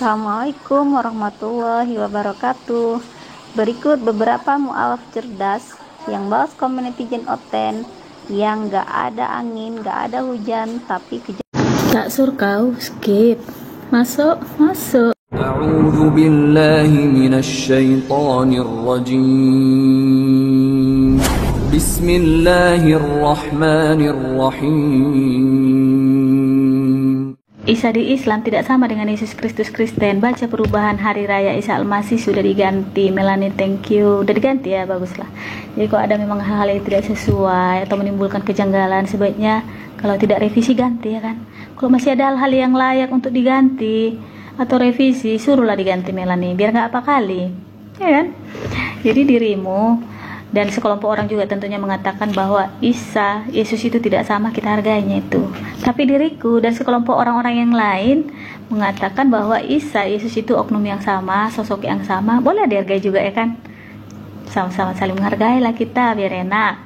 Assalamualaikum warahmatullahi wabarakatuh. Berikut beberapa mu'alaf cerdas yang balas komen netizen Oten yang gak ada angin, gak ada hujan, tapi tak sur kau skip. Masuk. A'udzu billahi minasy syaithanir rajim. Bismillahirrahmanirrahim. Isa di Islam tidak sama dengan Yesus Kristus Kristen. Baca perubahan hari raya Isa Al-Masih sudah diganti. Melanie, thank you. Udah diganti ya, baguslah. Jadi kalau ada memang hal-hal yang tidak sesuai atau menimbulkan kejanggalan, sebaiknya kalau tidak revisi ganti ya kan. Kalau masih ada hal-hal yang layak untuk diganti atau revisi, suruhlah diganti Melanie, biar nggak apa kali, ya kan? Jadi dirimu dan sekelompok orang juga tentunya mengatakan bahwa Isa, Yesus itu tidak sama, kita hargainya itu. Tapi diriku dan sekelompok orang-orang yang lain mengatakan bahwa Isa, Yesus itu oknum yang sama, sosok yang sama, boleh dihargai juga ya kan? Sama-sama saling menghargai lah kita, biar enak.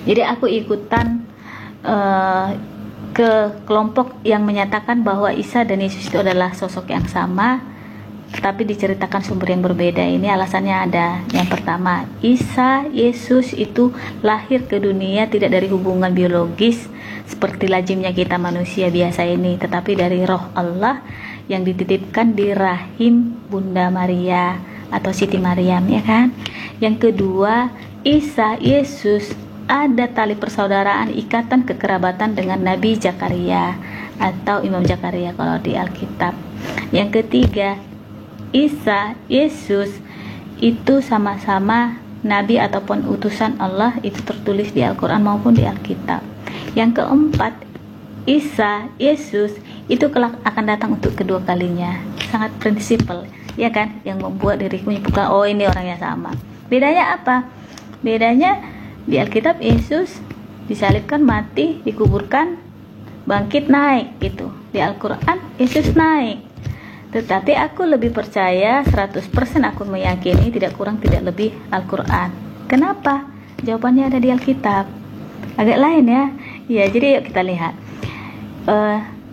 Jadi aku ikutan ke kelompok yang menyatakan bahwa Isa dan Yesus itu adalah sosok yang sama, tetapi diceritakan sumber yang berbeda. Ini alasannya ada. Yang pertama, Isa, Yesus itu lahir ke dunia tidak dari hubungan biologis seperti lazimnya kita manusia biasa ini, tetapi dari roh Allah yang dititipkan di rahim Bunda Maria atau Siti Maryam, ya kan? Yang kedua, Isa, Yesus ada tali persaudaraan, ikatan kekerabatan dengan Nabi Zakaria atau Imam Zakaria kalau di Alkitab. Yang ketiga, Isa, Yesus itu sama-sama nabi ataupun utusan Allah, itu tertulis di Al-Quran maupun di Alkitab. Yang keempat, Isa, Yesus itu kelak akan datang untuk kedua kalinya. Sangat prinsipal, ya kan? Yang membuat diriku menyebutkan, oh ini orangnya sama. Bedanya apa? Bedanya di Alkitab Yesus disalibkan, mati, dikuburkan, bangkit, naik gitu. Di Al-Quran Yesus naik. Tetapi aku lebih percaya 100% aku meyakini tidak kurang tidak lebih Al-Quran. Kenapa? Jawabannya ada di Alkitab. Agak lain ya. Ya, jadi yuk kita lihat.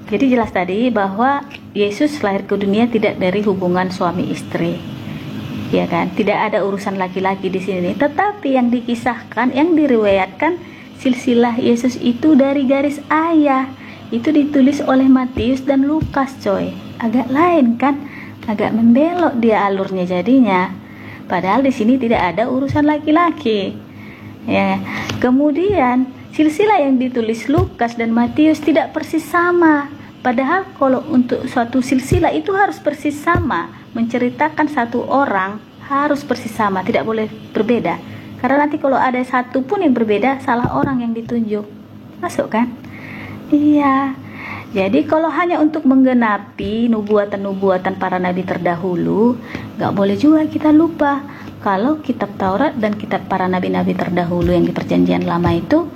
Jadi jelas tadi bahwa Yesus lahir ke dunia tidak dari hubungan suami istri. Ya kan? Tidak ada urusan laki-laki di sini. Tetapi yang dikisahkan, yang diriwayatkan silsilah Yesus itu dari garis ayah. Itu ditulis oleh Matius dan Lukas, coy. Agak lain kan, agak membelok dia alurnya jadinya. Padahal di sini tidak ada urusan laki-laki. Ya. Kemudian silsilah yang ditulis Lukas dan Matius tidak persis sama. Padahal kalau untuk suatu silsilah itu harus persis sama, menceritakan satu orang harus persis sama, tidak boleh berbeda. Karena nanti kalau ada satu pun yang berbeda, salah orang yang ditunjuk. Masuk kan? Iya. Jadi kalau hanya untuk menggenapi nubuatan-nubuatan para nabi terdahulu, gak boleh juga kita lupa kalau kitab Taurat dan kitab para nabi-nabi terdahulu yang di perjanjian lama itu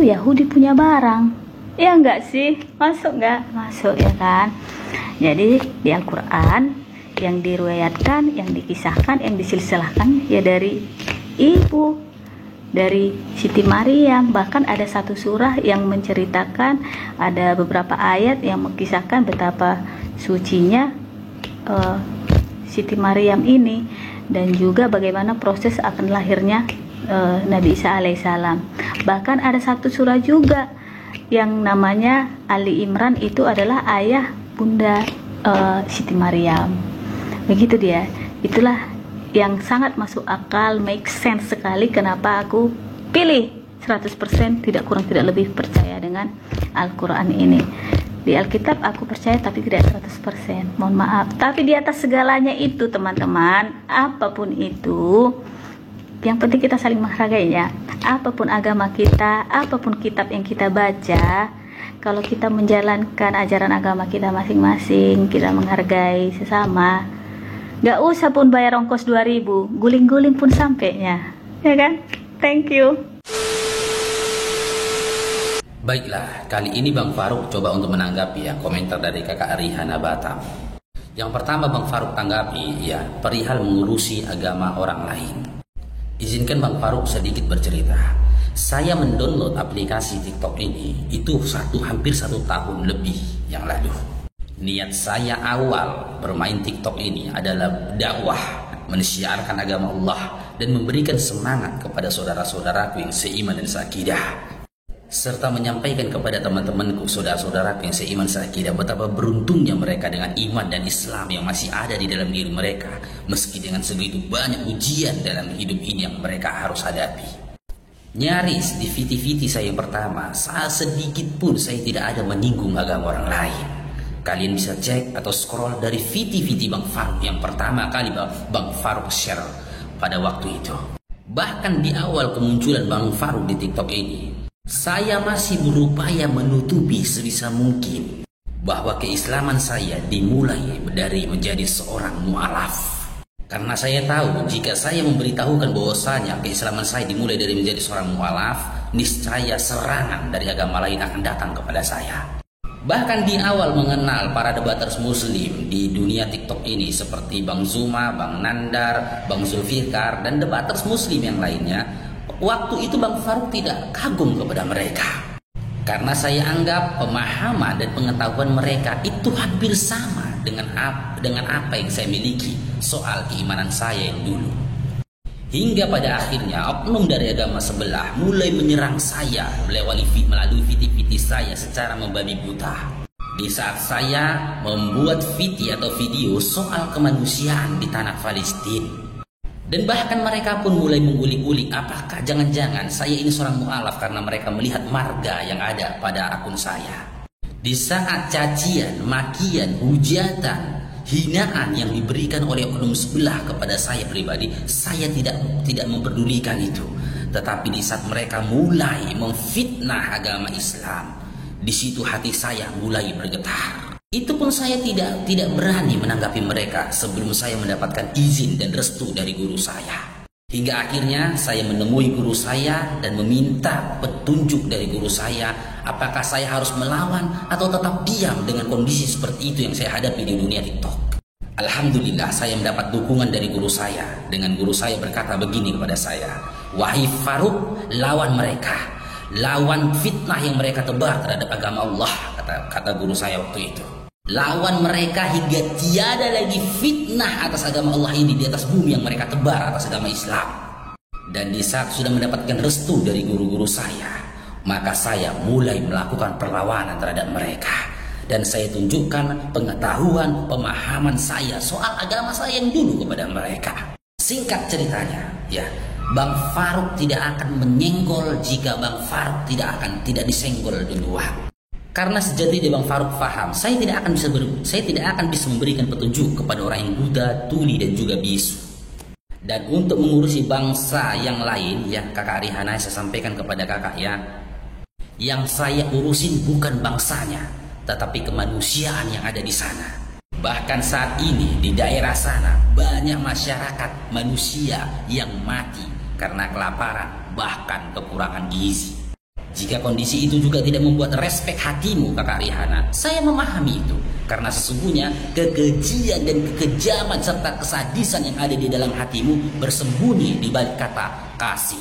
Yahudi punya barang. Ya enggak sih? Masuk enggak? Masuk ya kan? Jadi di Al-Quran yang diriwayatkan, yang dikisahkan, yang disilsilahkan ya dari ibu, dari Siti Maryam. Bahkan ada satu surah yang menceritakan, ada beberapa ayat yang mengisahkan betapa sucinya Siti Maryam ini, dan juga bagaimana proses akan lahirnya Nabi Isa alaihissalam. Bahkan ada satu surah juga yang namanya Ali Imran, itu adalah ayah Bunda Siti Maryam. Begitu dia. Itulah yang sangat masuk akal, make sense sekali kenapa aku pilih 100% tidak kurang tidak lebih percaya dengan Al-Quran ini. Di Alkitab aku percaya tapi tidak 100%, mohon maaf. Tapi di atas segalanya itu teman-teman, apapun itu, yang penting kita saling menghargainya. Apapun agama kita, apapun kitab yang kita baca, kalau kita menjalankan ajaran agama kita masing-masing, kita menghargai sesama, gak usah pun bayar ongkos 2.000, guling-guling pun sampainya, ya kan? Thank you. Baiklah, kali ini Bang Faruk coba untuk menanggapi ya komentar dari kakak Rihana Batam. Yang pertama Bang Faruk tanggapi ya perihal mengurusi agama orang lain. Izinkan Bang Faruk sedikit bercerita. Saya mendownload aplikasi TikTok ini itu hampir 1 tahun lebih yang lalu. Niat saya awal bermain TikTok ini adalah dakwah, mensiarkan agama Allah dan memberikan semangat kepada saudara-saudaraku yang seiman dan seakidah, serta menyampaikan kepada teman-temanku, saudara-saudaraku yang seiman seakidah, betapa beruntungnya mereka dengan iman dan Islam yang masih ada di dalam diri mereka, meski dengan segitu banyak ujian dalam hidup ini yang mereka harus hadapi. Nyaris di VT-VT saya yang pertama, sedikit pun saya tidak ada menyinggung agama orang lain. Kalian bisa cek atau scroll dari VT-VT Bang Farouk yang pertama kali Bang Farouk share pada waktu itu. Bahkan di awal kemunculan Bang Farouk di TikTok ini, saya masih berupaya menutupi sebisa mungkin bahwa keislaman saya dimulai dari menjadi seorang mu'alaf. Karena saya tahu jika saya memberitahukan bahwasanya keislaman saya dimulai dari menjadi seorang mu'alaf, niscaya serangan dari agama lain akan datang kepada saya. Bahkan di awal mengenal para debaters muslim di dunia TikTok ini seperti Bang Zuma, Bang Nandar, Bang Zulfikar, dan debaters muslim yang lainnya, waktu itu Bang Farouk tidak kagum kepada mereka. Karena saya anggap pemahaman dan pengetahuan mereka itu hampir sama dengan apa yang saya miliki soal keimanan saya yang dulu. Hingga pada akhirnya oknum dari agama sebelah mulai menyerang saya melalui VT-VT saya secara membabi buta. Di saat saya membuat VT atau video soal kemanusiaan di tanah Palestina. Dan bahkan mereka pun mulai mengulik-ulik apakah jangan-jangan saya ini seorang mu'alaf karena mereka melihat marga yang ada pada akun saya. Di saat cacian, makian, hujatan, hinaan yang diberikan oleh oknum sebelah kepada saya pribadi, saya tidak memperdulikan itu. Tetapi di saat mereka mulai memfitnah agama Islam, di situ hati saya mulai bergetar. Itu pun saya tidak berani menanggapi mereka sebelum saya mendapatkan izin dan restu dari guru saya. Hingga akhirnya saya menemui guru saya dan meminta petunjuk dari guru saya, apakah saya harus melawan atau tetap diam dengan kondisi seperti itu yang saya hadapi di dunia TikTok. Alhamdulillah saya mendapat dukungan dari guru saya. Dengan guru saya berkata begini kepada saya, "Wahai Farouk, lawan mereka, lawan fitnah yang mereka tebar terhadap agama Allah," kata guru saya waktu itu. Lawan mereka hingga tiada lagi fitnah atas agama Allah ini di atas bumi yang mereka tebar atas agama Islam. Dan di saat sudah mendapatkan restu dari guru-guru saya, maka saya mulai melakukan perlawanan terhadap mereka. Dan saya tunjukkan pengetahuan, pemahaman saya soal agama saya yang dulu kepada mereka. Singkat ceritanya, ya, Bang Farouk tidak akan menyenggol jika Bang Farouk tidak disenggol duluan. Karena sejatinya Bang Farouk paham, saya tidak akan bisa memberikan petunjuk kepada orang yang buta, tuli dan juga bisu. Dan untuk mengurusi bangsa yang lain, ya Kakak Rihana, saya sampaikan kepada kakak ya, yang saya urusin bukan bangsanya, tetapi kemanusiaan yang ada di sana. Bahkan saat ini di daerah sana banyak masyarakat manusia yang mati karena kelaparan, bahkan kekurangan gizi. Jika kondisi itu juga tidak membuat respek hatimu, Kakak Rihana, saya memahami itu. Karena sesungguhnya kekejian dan kekejaman serta kesadisan yang ada di dalam hatimu bersembunyi di balik kata kasih.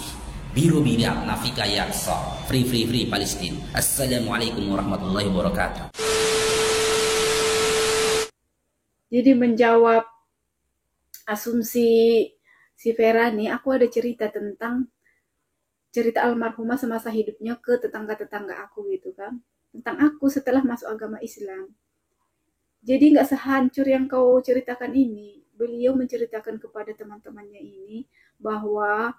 Biru bidak nafika yaksa. Free Palestina. Assalamualaikum warahmatullahi wabarakatuh. Jadi menjawab asumsi si Vera nih, aku ada cerita tentang cerita almarhumah semasa hidupnya ke tetangga-tetangga aku gitu kan. Tentang aku setelah masuk agama Islam. Jadi nggak sehancur yang kau ceritakan ini. Beliau menceritakan kepada teman-temannya ini bahwa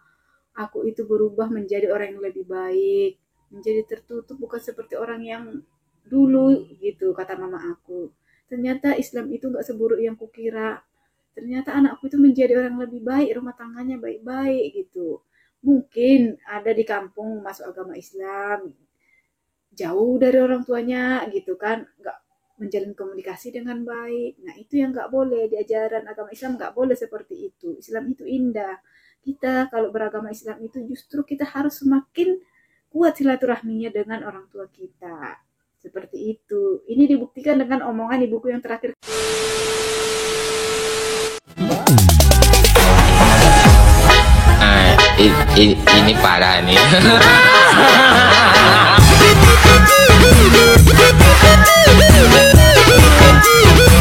aku itu berubah menjadi orang yang lebih baik. Menjadi tertutup, bukan seperti orang yang dulu gitu, kata mama aku. Ternyata Islam itu nggak seburuk yang kukira. Ternyata anakku itu menjadi orang lebih baik, rumah tangganya baik-baik gitu. Mungkin ada di kampung masuk agama Islam, jauh dari orang tuanya gitu kan, nggak menjalin komunikasi dengan baik. Nah itu yang nggak boleh, di ajaran agama Islam nggak boleh seperti itu. Islam itu indah. Kita kalau beragama Islam itu justru kita harus semakin kuat silaturahminya dengan orang tua kita. Seperti itu. Ini dibuktikan dengan omongan di buku yang terakhir. Ini parah nih. Woo!